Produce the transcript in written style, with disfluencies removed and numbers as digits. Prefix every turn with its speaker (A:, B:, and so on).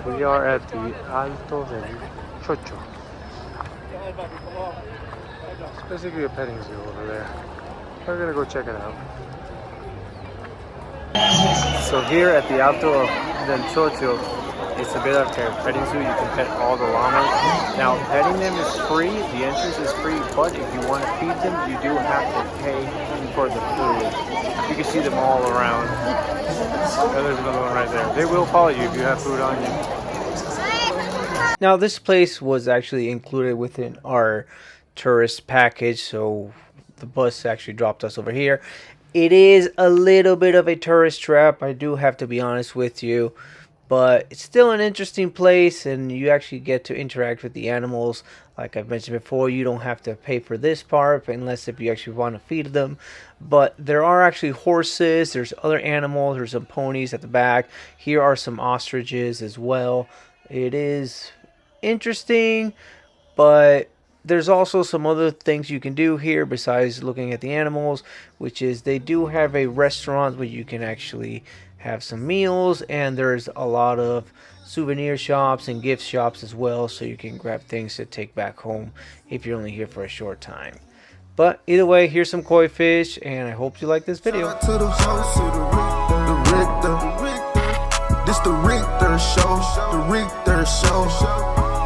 A: We are at the Alto del Chocho. It's basically a petting zoo over there. We're gonna go check it out. So here at the Alto del Chocho, it's a bit of a petting zoo. You can pet all the llamas. Now, petting them is free. The entrance is free, but if you want to feed them, you do have to pay for the food. You can see them all around. Oh, there's another one right there. They will follow you if you have food on you.
B: Now, this place was actually included within our tourist package, so the bus actually dropped us over here. It is a little bit of a tourist trap, I do have to be honest with you, but it's still an interesting place, and you actually get to interact with the animals. Like I've mentioned before, you don't have to pay for this part unless if you actually want to feed them. But there are actually horses, there's other animals, there's some ponies at the back. Here are some ostriches as well. It is interesting, but there's also some other things you can do here besides looking at the animals, which is they do have a restaurant where you can actually have some meals, and there's a lot of souvenir shops and gift shops as well, so you can grab things to take back home if you're only here for a short time. But either way, here's some koi fish, and I hope you like this video.
C: This the Richter show, the Richter show.